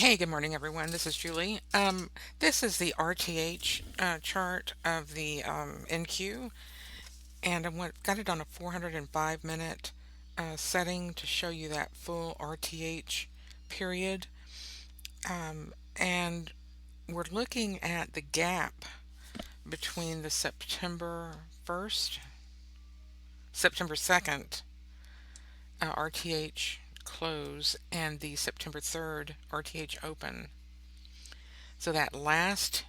Hey, good morning, everyone. This is Julie. This is the RTH chart of the NQ, and got it on a 405-minute setting to show you that full RTH period. And we're looking at the gap between the September 2nd RTH close and the September 3rd RTH open. So that last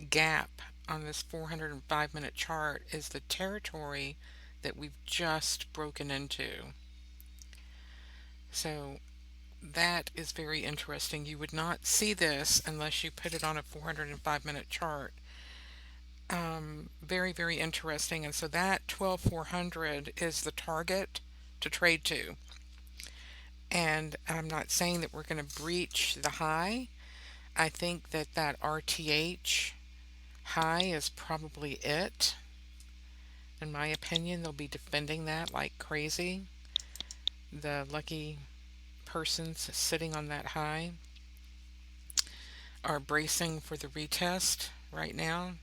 gap on this 405-minute chart is the territory that we've just broken into. So that is very interesting. You would not see this unless you put it on a 405-minute chart. Very, very interesting. And so that 12,400 is the target to trade to. And I'm not saying that we're going to breach the high. I think that that RTH high is probably it. In my opinion, they'll be defending that like crazy. The lucky persons sitting on that high are bracing for the retest right now.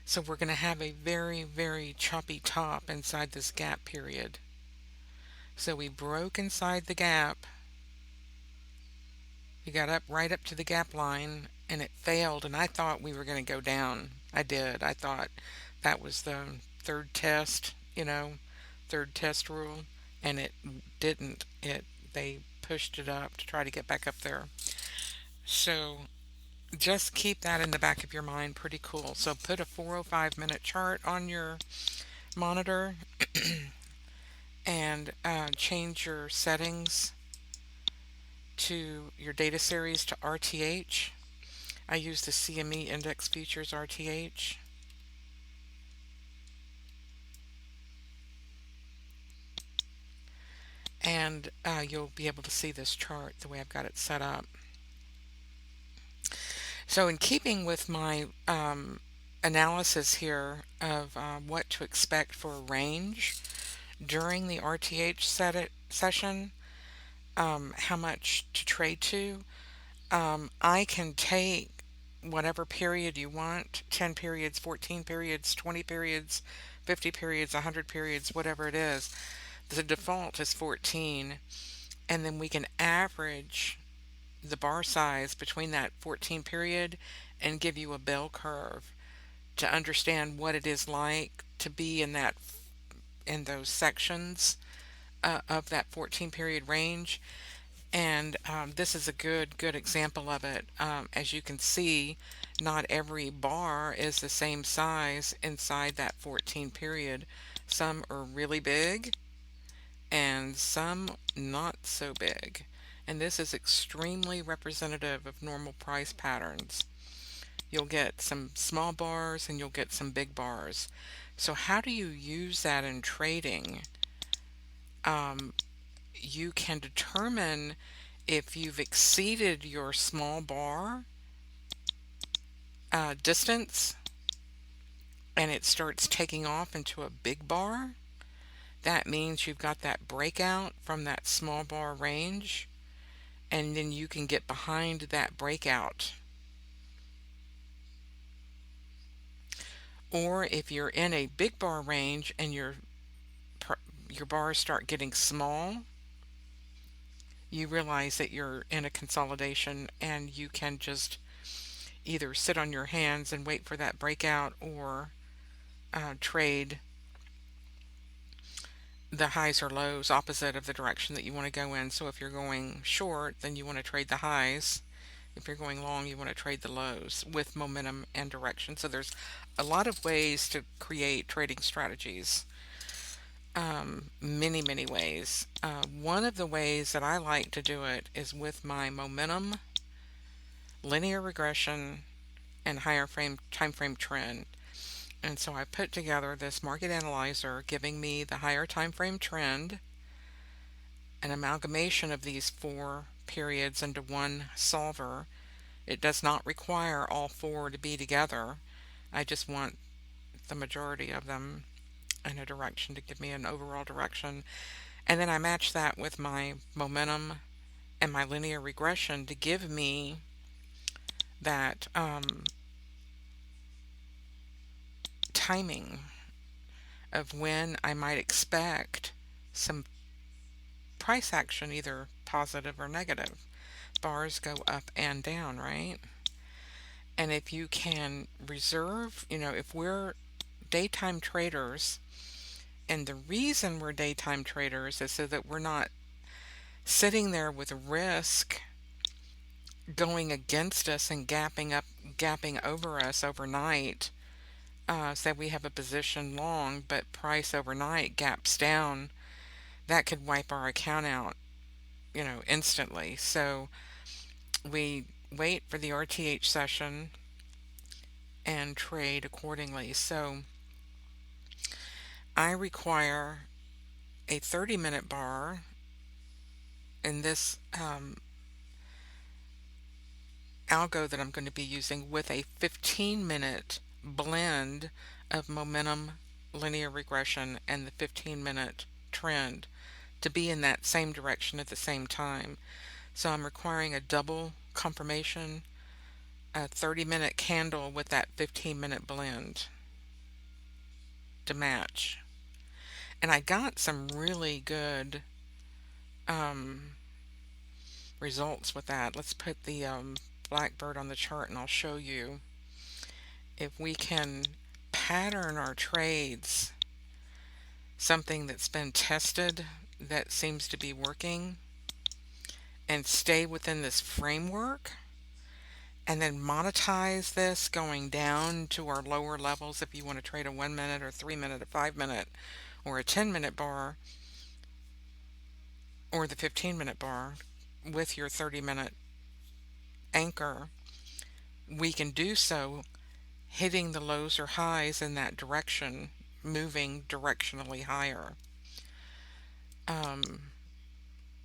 So we're going to have a very, very choppy top inside this gap period. So we broke inside the gap. We got up right up to the gap line and it failed, and I thought we were going to go down. I did. I thought that was the third test, third test rule, and it didn't. They pushed it up to try to get back up there. So just keep that in the back of your mind. Pretty cool. So put a 405-minute chart on your monitor and change your settings to your data series to RTH. I use the CME Index Futures RTH. And you'll be able to see this chart the way I've got it set up. So in keeping with my analysis here of what to expect for a range during the RTH session, how much to trade to, I can take whatever period you want, 10 periods, 14 periods, 20 periods, 50 periods, 100 periods, whatever it is. The default is 14, and then we can average the bar size between that 14 period and give you a bell curve to understand what it is like to be in those sections of that 14 period range. And this is a good example of it. As you can see, not every bar is the same size inside that 14 period. Some are really big and some not so big. And this is extremely representative of normal price patterns. You'll get some small bars and you'll get some big bars. So how do you use that in trading? You can determine if you've exceeded your small bar distance and it starts taking off into a big bar. That means you've got that breakout from that small bar range, and then you can get behind that breakout. Or if you're in a big bar range and your bars start getting small, you realize that you're in a consolidation and you can just either sit on your hands and wait for that breakout or trade the highs or lows opposite of the direction that you want to go in. So if you're going short, then you want to trade the highs. If you're going long, you want to trade the lows with momentum and direction. So there's a lot of ways to create trading strategies. Many ways. One of the ways that I like to do it is with my momentum, linear regression, and higher time frame trend. And so I put together this market analyzer giving me the higher time frame trend, an amalgamation of these four periods into one solver. It does not require all four to be together. I just want the majority of them in a direction to give me an overall direction. And then I match that with my momentum and my linear regression to give me that timing of when I might expect some price action, either positive or negative. Bars go up and down, right? And if you can reserve, if we're daytime traders, and the reason we're daytime traders is so that we're not sitting there with risk going against us and gapping over us overnight. Say we have a position long, but price overnight gaps down, that could wipe our account out, instantly. So we wait for the RTH session and trade accordingly. So I require a 30-minute bar in this algo that I'm going to be using with a 15-minute blend of momentum, linear regression, and the 15-minute trend to be in that same direction at the same time. So I'm requiring a double confirmation, a 30-minute candle with that 15-minute blend to match. And I got some really good results with that. Let's put the blackbird on the chart and I'll show you if we can pattern our trades, something that's been tested that seems to be working, and stay within this framework, and then monetize this going down to our lower levels if you want to trade a 1 minute or 3 minute or 5 minute or a 10-minute bar or the 15-minute bar with your 30-minute anchor. We can do so hitting the lows or highs in that direction, moving directionally higher.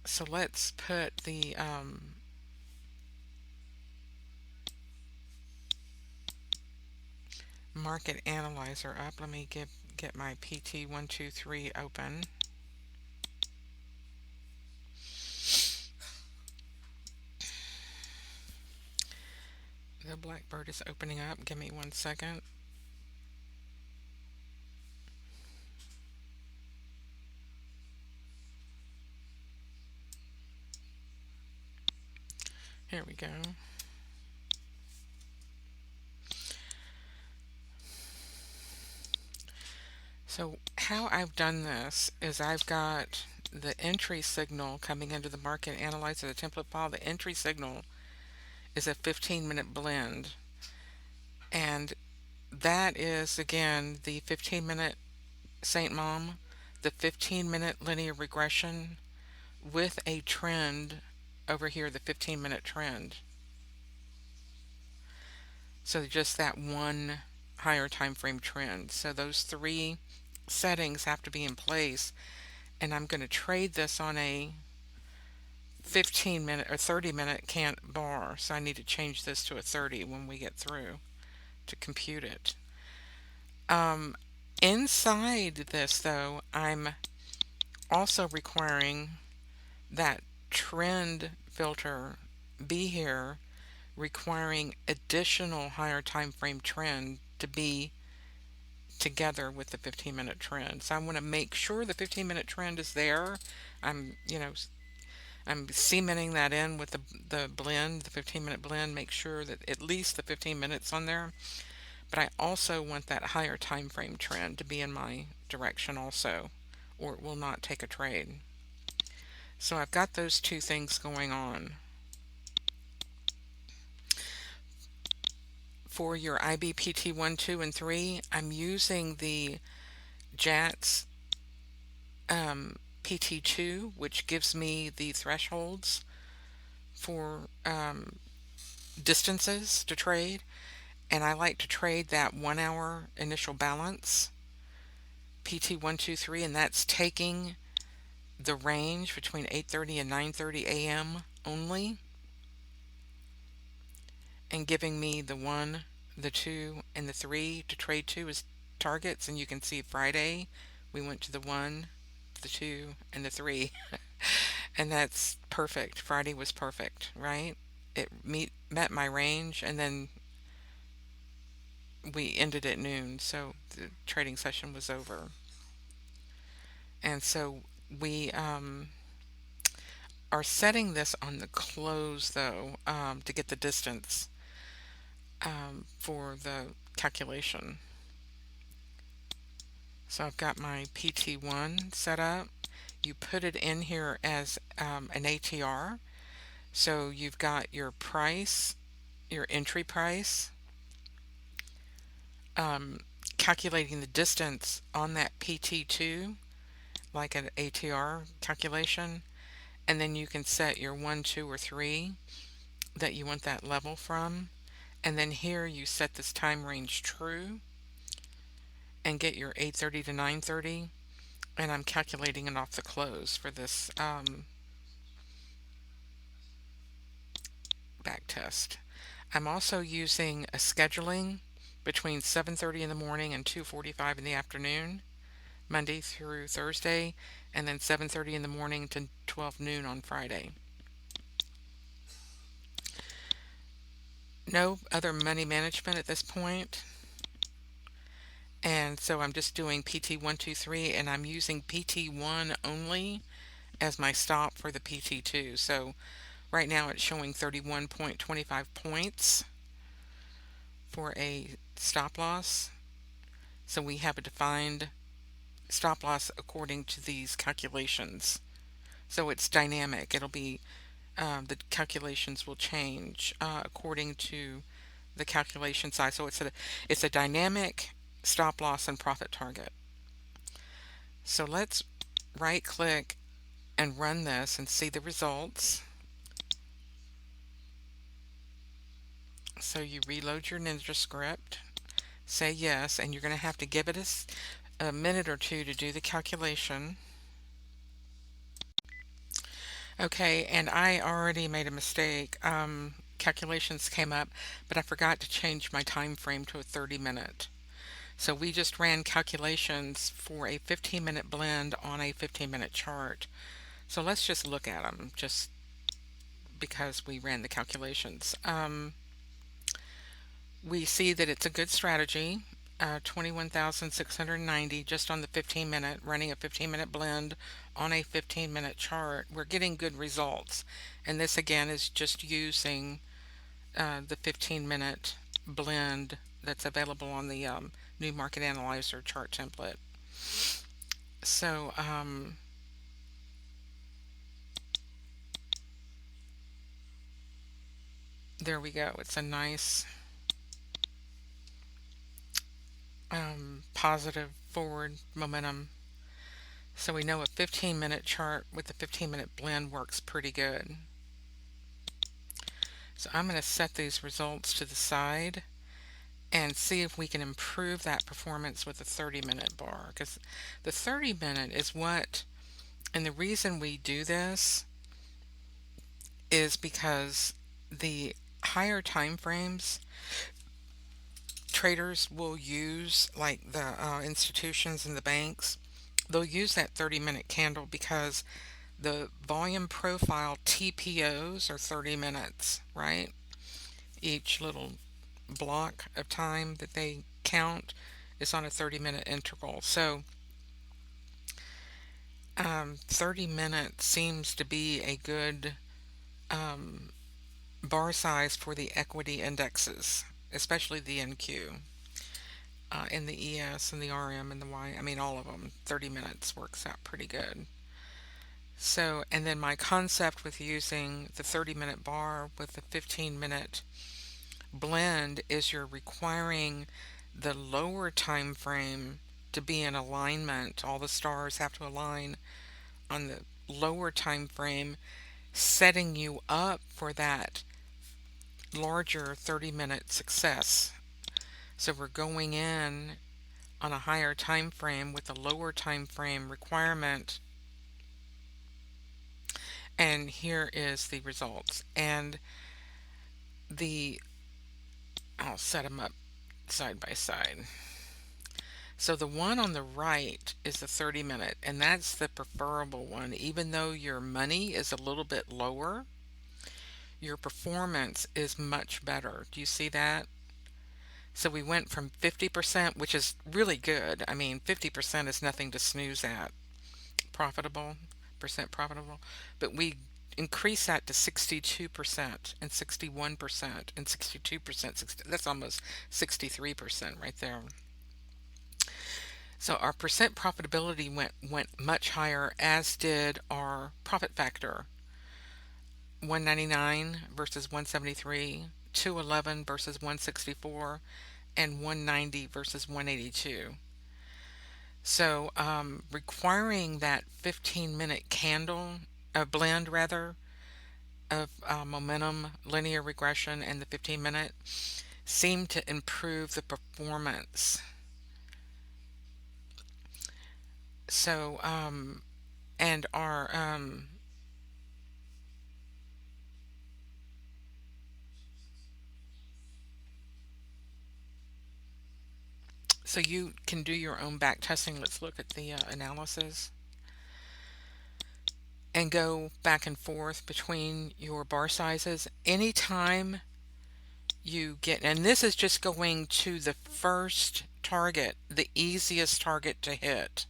So let's put the market analyzer up. Let me get my PT123 open. The blackbird is opening up. Give me 1 second. Here we go. So how I've done this is I've got the entry signal coming into the market analyzer, the template file. The entry signal is a 15-minute blend, and that is again the 15-minute Saint Mom, the 15-minute linear regression with a trend over here, the 15-minute trend. So just that one higher time frame trend. So those three settings have to be in place, and I'm going to trade this on a 15-minute or 30-minute can't bar. So I need to change this to a 30 when we get through to compute it. Inside this though, I'm also requiring that trend filter be here, requiring additional higher time frame trend to be together with the 15-minute trend. So I want to make sure the 15-minute trend is there. I'm, I'm cementing that in with the blend, the 15-minute blend, make sure that at least the 15 minutes on there. But I also want that higher time frame trend to be in my direction also, or it will not take a trade. So I've got those two things going on. For your IBPT 1, 2, and 3, I'm using the JATS PT2, which gives me the thresholds for distances to trade. And I like to trade that 1 hour initial balance, PT123, and that's taking the range between 8:30 and 9:30 a.m. only, and giving me the 1, the 2, and the 3 to trade to as targets. And you can see Friday we went to the 1, the 2, and the 3. And that's perfect. Friday was perfect, right? Met my range, and then we ended at noon, so the trading session was over. And so we are setting this on the close, though, to get the distance for the calculation. So I've got my PT1 set up. You put it in here as an ATR. So you've got your price, your entry price, um, calculating the distance on that PT2, like an ATR calculation, and then you can set your 1, 2, or 3 that you want that level from. And then here you set this time range true and get your 8:30 to 9:30. And I'm calculating it off the close for this back test. I'm also using a scheduling between 7:30 in the morning and 2:45 in the afternoon, Monday through Thursday, and then 7:30 in the morning to 12 noon on Friday. No other money management at this point. And so I'm just doing PT123, and I'm using PT1 only as my stop for the PT2. So right now it's showing 31.25 points for a stop loss. So we have a defined stop loss according to these calculations. So it's dynamic. It'll be the calculations will change according to the calculation size. So it's a dynamic stop loss and profit target. So let's right click and run this and see the results. So you reload your Ninja script, say yes, and you're going to have to give it a minute or two to do the calculation. Okay, and I already made a mistake. Calculations came up, but I forgot to change my time frame to a 30-minute. So we just ran calculations for a 15-minute blend on a 15-minute chart. So let's just look at them, just because we ran the calculations. We see that it's a good strategy. 21,690 just on the 15-minute, running a 15-minute blend on a 15-minute chart. We're getting good results. And this again is just using the 15-minute blend that's available on the new Market Analyzer chart template. So there we go. It's a nice positive forward momentum. So we know a 15-minute chart with a 15-minute blend works pretty good. So I'm going to set these results to the side and see if we can improve that performance with the 30-minute bar, because the 30-minute is what, and the reason we do this is because the higher time frames traders will use, like the institutions and the banks, they'll use that 30-minute candle because the volume profile TPOs are 30 minutes, right? Each little block of time that they count is on a 30-minute interval. So 30 minutes seems to be a good bar size for the equity indexes, especially the NQ. In the ES and the RM and the Y, I mean all of them, 30 minutes works out pretty good. So, and then my concept with using the 30-minute bar with the 15-minute blend is you're requiring the lower time frame to be in alignment. All the stars have to align on the lower time frame, setting you up for that larger 30-minute success. So we're going in on a higher time frame with a lower time frame requirement, and here is the results. And the I'll set them up side by side. So the one on the right is the 30 minute, and that's the preferable one. Even though your money is a little bit lower, your performance is much better. Do you see that? So we went from 50%, which is really good. I mean, 50% is nothing to snooze at. Profitable, percent profitable. But we increased that to 62% and 61% and 62%. That's almost 63% right there. So our percent profitability went much higher, as did our profit factor. 199 versus 173, 211 versus 164, and 190 versus 182. So requiring that 15-minute candle, a blend rather, of momentum, linear regression, and the 15-minute seemed to improve the performance. So, and our so you can do your own back testing. Let's look at the analysis and go back and forth between your bar sizes. Anytime you get, and this is just going to the first target, the easiest target to hit.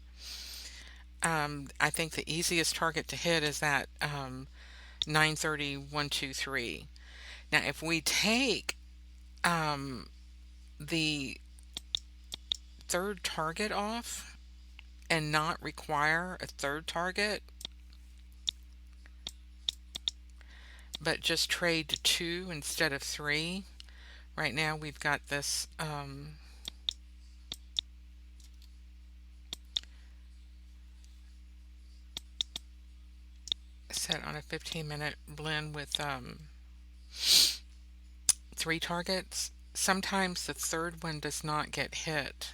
I think the easiest target to hit is that 930, 123. Now, if we take the third target off and not require a third target, but just trade to two instead of three, right now we've got this set on a 15-minute blend with three targets. Sometimes the third one does not get hit.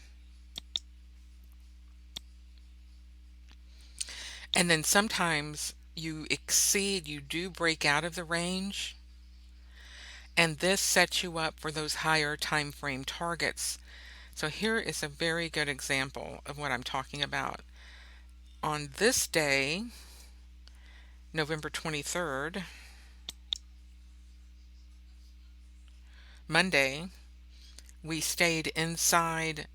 And then sometimes you exceed, you do break out of the range, and this sets you up for those higher time frame targets. So here is a very good example of what I'm talking about. On this day, November 23rd, Monday, we stayed inside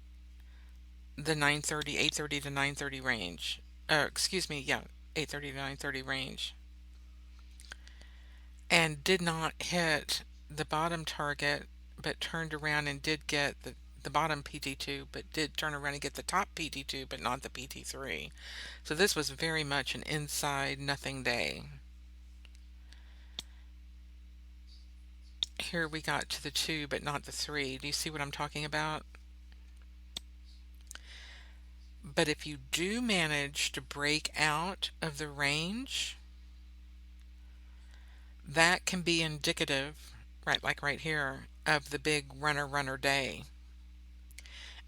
the 930, 830 to 930 range. Excuse me, yeah, 830 to 930 range. And did not hit the bottom target, but turned around and did get the bottom PT2, but did turn around and get the top PT2, but not the PT3. So this was very much an inside nothing day. Here we got to the 2, but not the 3. Do you see what I'm talking about? But if you do manage to break out of the range, that can be indicative, right, like right here, of the big runner day.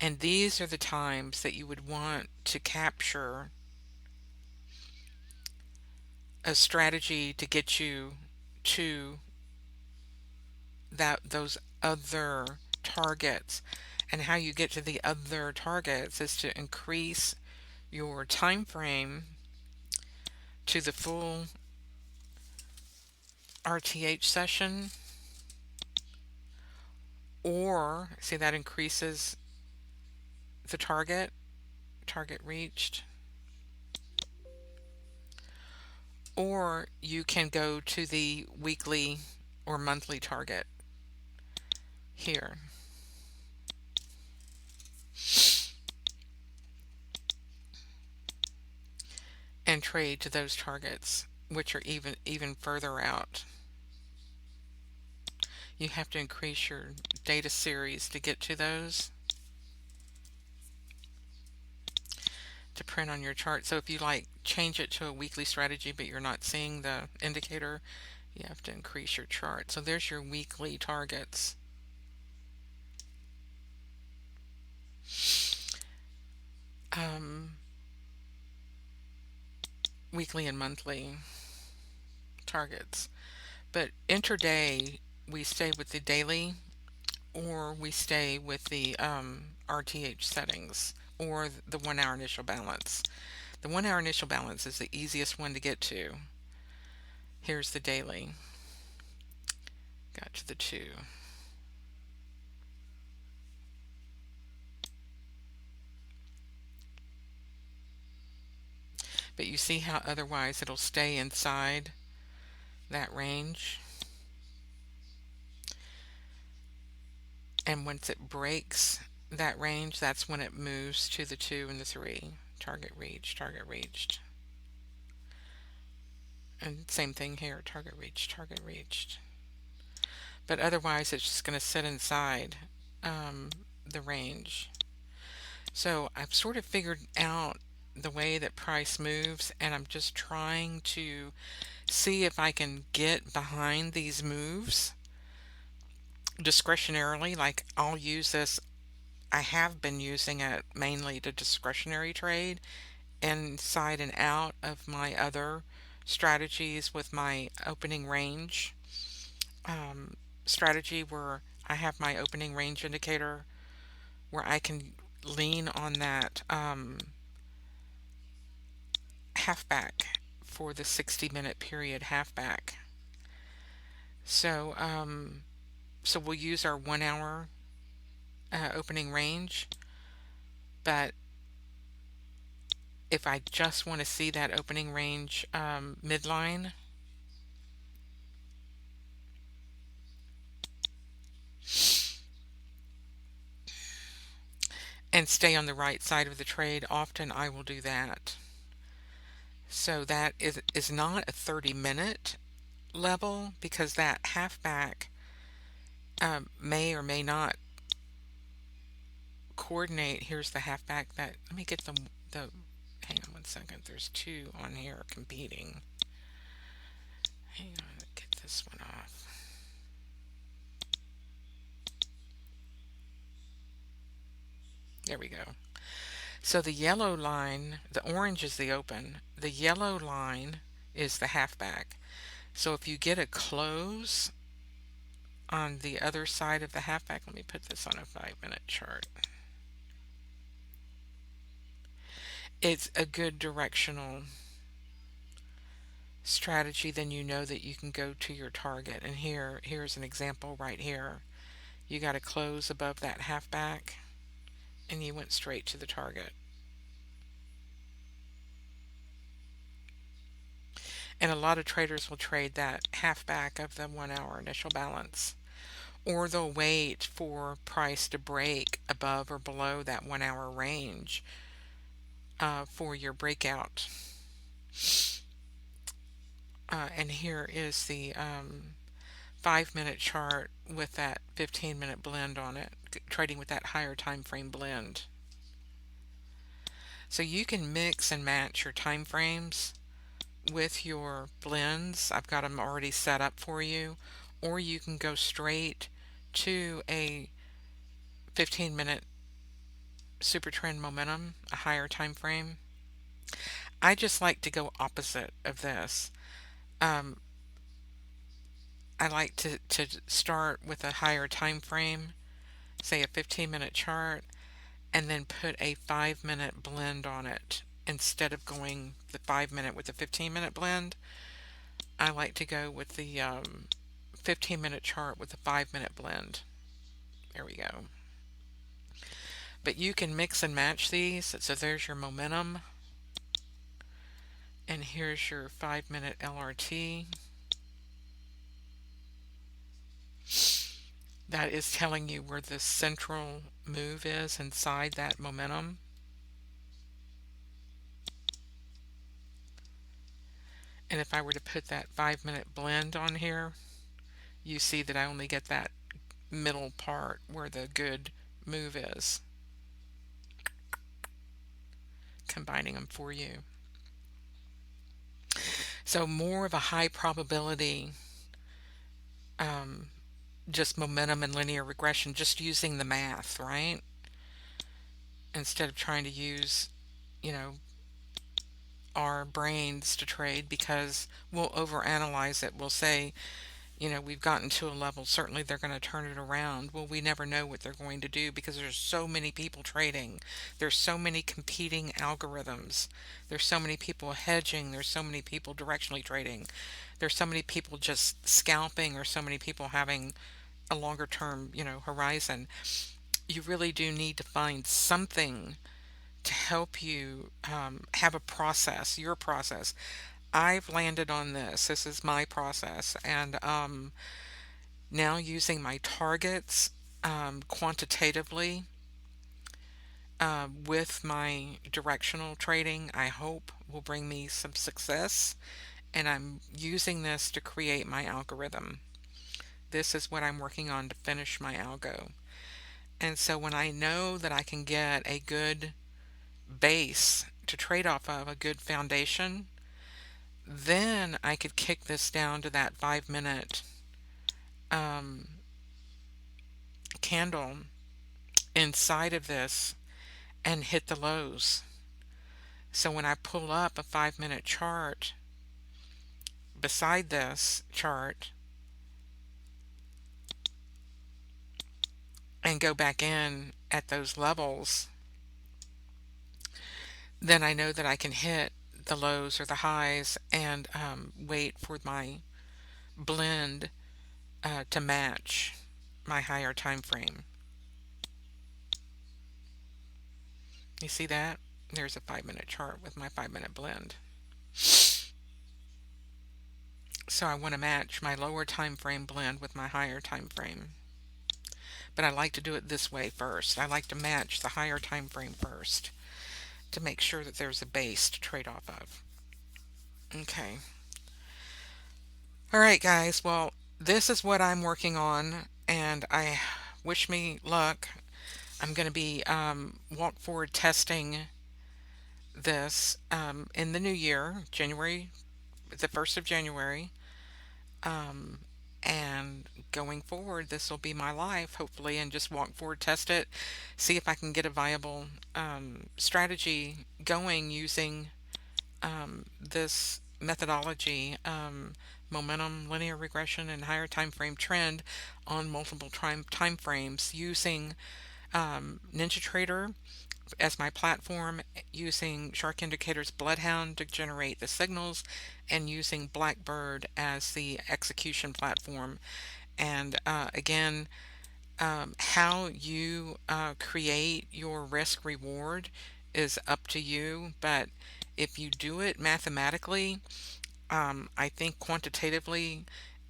And these are the times that you would want to capture a strategy to get you to those other targets. And how you get to the other targets is to increase your time frame to the full RTH session, or see that increases the target reached, or you can go to the weekly or monthly target here and trade to those targets, which are even further out. You have to increase your data series to get to those, to print on your chart. So if you like change it to a weekly strategy but you're not seeing the indicator, you have to increase your chart. So there's your weekly targets. Weekly and monthly targets. But intraday, we stay with the daily, or we stay with the RTH settings, or the 1 hour initial balance. The 1 hour initial balance is the easiest one to get to. Here's the daily. Got to the 2. But you see how otherwise it'll stay inside that range. And once it breaks that range, that's when it moves to the 2 and the 3. Target reached, target reached. And same thing here, target reached, target reached. But otherwise it's just going to sit inside the range. So I've sort of figured out the way that price moves, and I'm just trying to see if I can get behind these moves discretionarily. Like, I'll use this, I have been using it mainly to discretionary trade inside and out of my other strategies with my opening range strategy, where I have my opening range indicator where I can lean on that halfback for the 60-minute period halfback. So so we'll use our 1 hour opening range, but if I just want to see that opening range midline, and stay on the right side of the trade, often I will do that. So that is not a 30-minute level, because that halfback may or may not coordinate. Here's the halfback that, let me get the hang on one second, there's two on here competing. Hang on, get this one off. There we go. So the yellow line, the orange is the open, the yellow line is the halfback. So if you get a close on the other side of the halfback, let me put this on a 5-minute chart. It's a good directional strategy. Then you know that you can go to your target. And here's an example right here. You got to close above that halfback and you went straight to the target. And a lot of traders will trade that halfback of the 1 hour initial balance, or they'll wait for price to break above or below that 1 hour range for your breakout. And here is the 5-minute chart with that 15-minute blend on it, trading with that higher time frame blend. So you can mix and match your time frames with your blends. I've got them already set up for you, or you can go straight to a 15-minute super trend momentum, a higher time frame. I just like to go opposite of this. I like to start with a higher time frame, say a 15-minute chart, and then put a 5-minute blend on it. Instead of going the 5-minute with the 15-minute blend, I like to go with the 15-minute chart with the 5-minute blend. There we go. But you can mix and match these. So there's your momentum, and here's your 5-minute LRT. That is telling you where the central move is inside that momentum. And if I were to put that 5-minute blend on here, you see that I only get that middle part where the good move is, combining them for you. So more of a high probability, just momentum and linear regression, just using the math, right? Instead of trying to use, you know, our brains to trade, because we'll overanalyze it. We'll say, We've gotten to a level, certainly they're going to turn it around. Well, we never know what they're going to do because there's so many people trading. There's so many competing algorithms. There's so many people hedging. There's so many people directionally trading. There's so many people just scalping, or so many people having a longer term, horizon. You really do need to find something to help you have a process, your process. I've landed on this. This is my process. And now using my targets quantitatively with my directional trading, I hope will bring me some success. And I'm using this to create my algorithm. This is what I'm working on to finish my algo. And so when I know that I can get a good base to trade off of, a good foundation, then I could kick this down to that 5 minute um, candle inside of this and hit the lows. So when I pull up a 5 minute chart beside this chart and go back in at those levels, then I know that I can hit the lows or the highs and wait for my blend to match my higher time frame. You see that? There's a 5 minute chart with my 5 minute blend. So I want to match my lower time frame blend with my higher time frame. But I like to do it this way first. I like to match the higher time frame first to make sure that there's a base to trade off of. Okay. All right, guys. Well, this is what I'm working on, and I wish me luck. I'm going to be walk forward testing this in the new year, January, the 1st of January. Um, and going forward, this will be my life, hopefully, and just walk forward, test it, see if I can get a viable strategy going using this methodology, momentum, linear regression, and higher time frame trend on multiple time frames using NinjaTrader as my platform, using Shark Indicator's Bloodhound to generate the signals, and using Blackbird as the execution platform. And again, how you create your risk reward is up to you, but if you do it mathematically, I think quantitatively,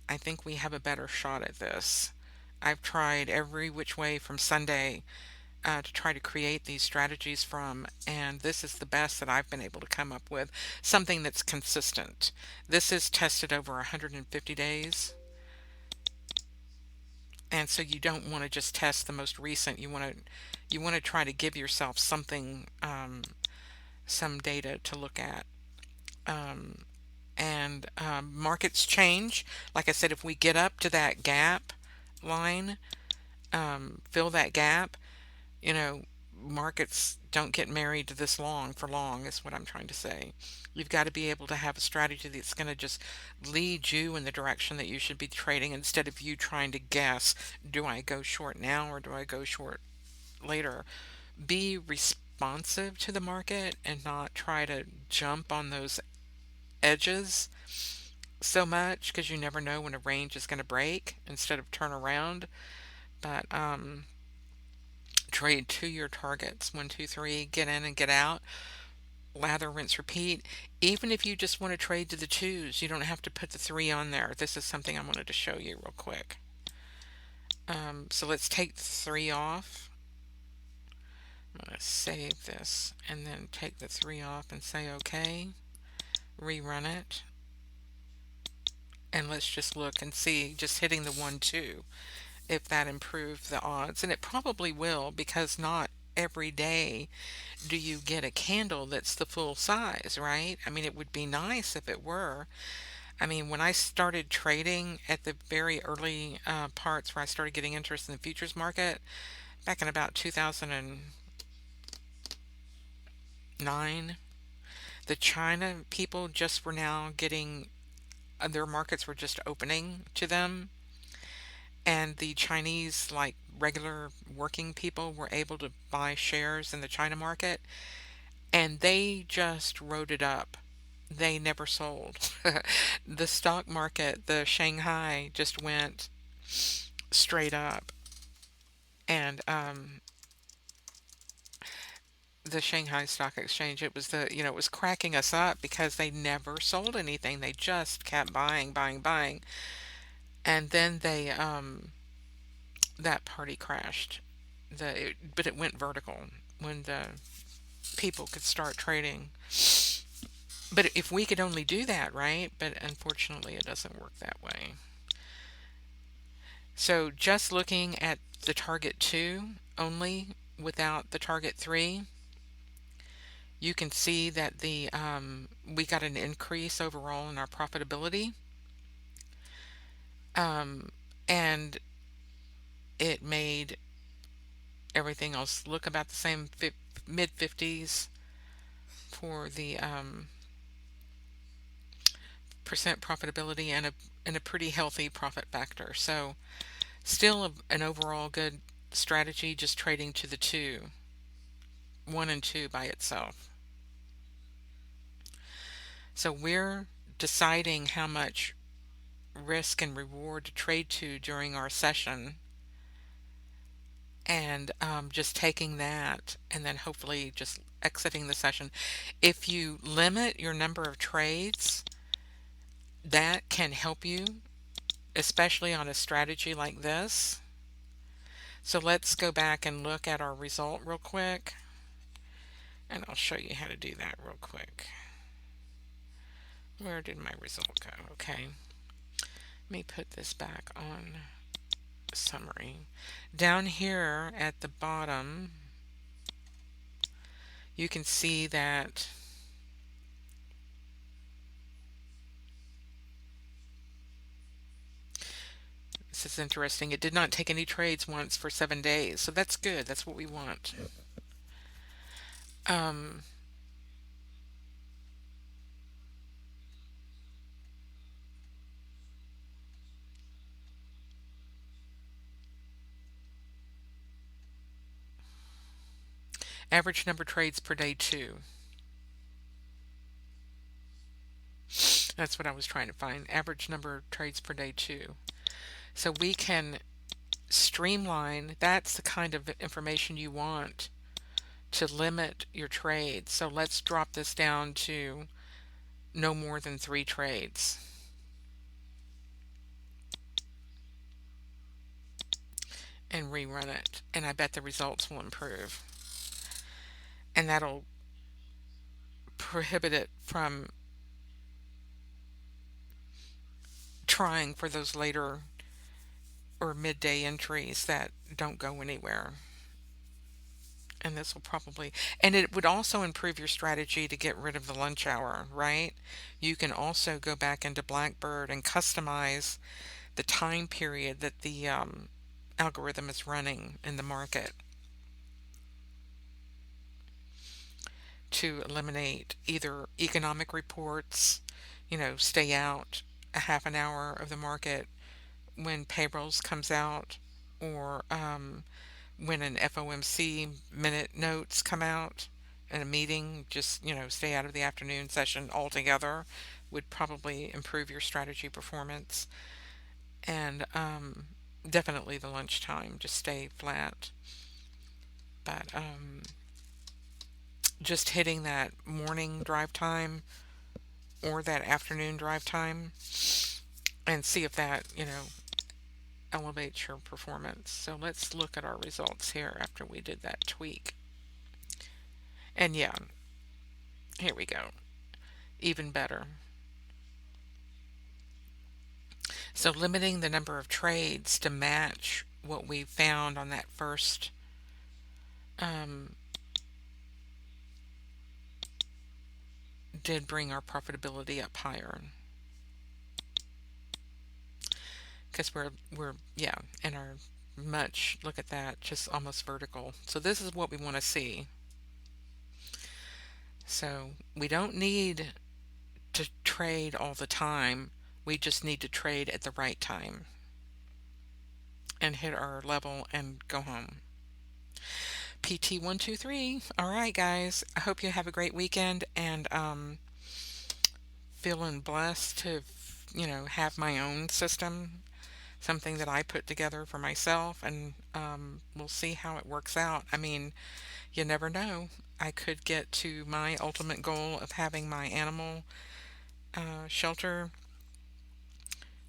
I think we have a better shot at this. I've tried every which way from Sunday to try to create these strategies from, and this is the best that I've been able to come up with. Something that's consistent. This is tested over 150 days, and so you don't want to just test the most recent. You want to try to give yourself something, some data to look at. Um, and markets change. Like I said, if we get up to that gap line, fill that gap, you know, markets don't get married to this long for long, is what I'm trying to say. You've got to be able to have a strategy that's going to just lead you in the direction that you should be trading instead of you trying to guess, do I go short now or do I go short later? Be responsive to the market and not try to jump on those edges so much, because you never know when a range is going to break instead of turn around. But trade to your targets. One, two, three, get in and get out. Lather, rinse, repeat. Even if you just want to trade to the twos, you don't have to put the three on there. This is something I wanted to show you real quick. So let's take the three off. I'm going to save this and then take the three off and say OK. Rerun it. And let's just look and see, just hitting the 1, 2, if that improved the odds. And it probably will, because not every day do you get a candle that's the full size, right? I mean, it would be nice if it were. I mean, when I started trading at the very early parts where I started getting interest in the futures market, back in about 2009, the China people just were now getting their markets were just opening to them, and the Chinese, like regular working people, were able to buy shares in the China market, and they just rode it up. They never sold. The stock market, the Shanghai, just went straight up, and the Shanghai Stock Exchange, it was it was cracking us up because they never sold anything. They just kept buying, buying, buying, and then that party crashed. But it went vertical when the people could start trading. But if we could only do that, right? But unfortunately, it doesn't work that way. So just looking at the target 2 only without the target 3, you can see that the we got an increase overall in our profitability, um, and it made everything else look about the same, mid 50s for the percent profitability, and a pretty healthy profit factor. So still an overall good strategy, just trading to the 1 and 2 by itself. So we're deciding how much risk and reward to trade to during our session, and just taking that and then hopefully just exiting the session. If you limit your number of trades, that can help you, especially on a strategy like this. So let's go back and look at our result real quick, and I'll show you how to do that real quick. Where did my result go? Okay, let me put this back on summary. Down here at the bottom, you can see that this is interesting. It did not take any trades once for 7 days, so that's good. That's what we want. Um, Average number of trades per day 2. That's what I was trying to find. Average number of trades per day 2. So we can streamline. That's the kind of information you want to limit your trades. So let's drop this down to no more than 3 trades. And rerun it. And I bet the results will improve. And that'll prohibit it from trying for those later or midday entries that don't go anywhere. And this will probably, and it would also improve your strategy to get rid of the lunch hour, right? You can also go back into Blackbird and customize the time period that the algorithm is running in the market to eliminate either economic reports, stay out a half an hour of the market when payrolls comes out, or when an FOMC minute notes come out in a meeting, just, stay out of the afternoon session altogether would probably improve your strategy performance. And definitely the lunchtime, just stay flat. But just hitting that morning drive time or that afternoon drive time and see if that, elevates your performance. So let's look at our results here after we did that tweak. And yeah, here we go. Even better. So limiting the number of trades to match what we found on that first did bring our profitability up higher, because we're yeah, and our much, look at that, just almost vertical. So this is what we want to see. So we don't need to trade all the time. We just need to trade at the right time and hit our level and go home. PT123. All right, guys. I hope you have a great weekend, and feeling blessed to, have my own system, something that I put together for myself, and we'll see how it works out. I mean, you never know. I could get to my ultimate goal of having my animal shelter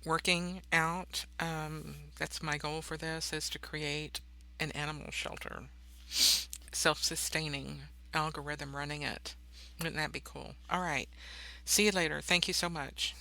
working out. That's my goal for this, is to create an animal shelter, self-sustaining algorithm running it. Wouldn't that be cool? All right. See you later. Thank you so much.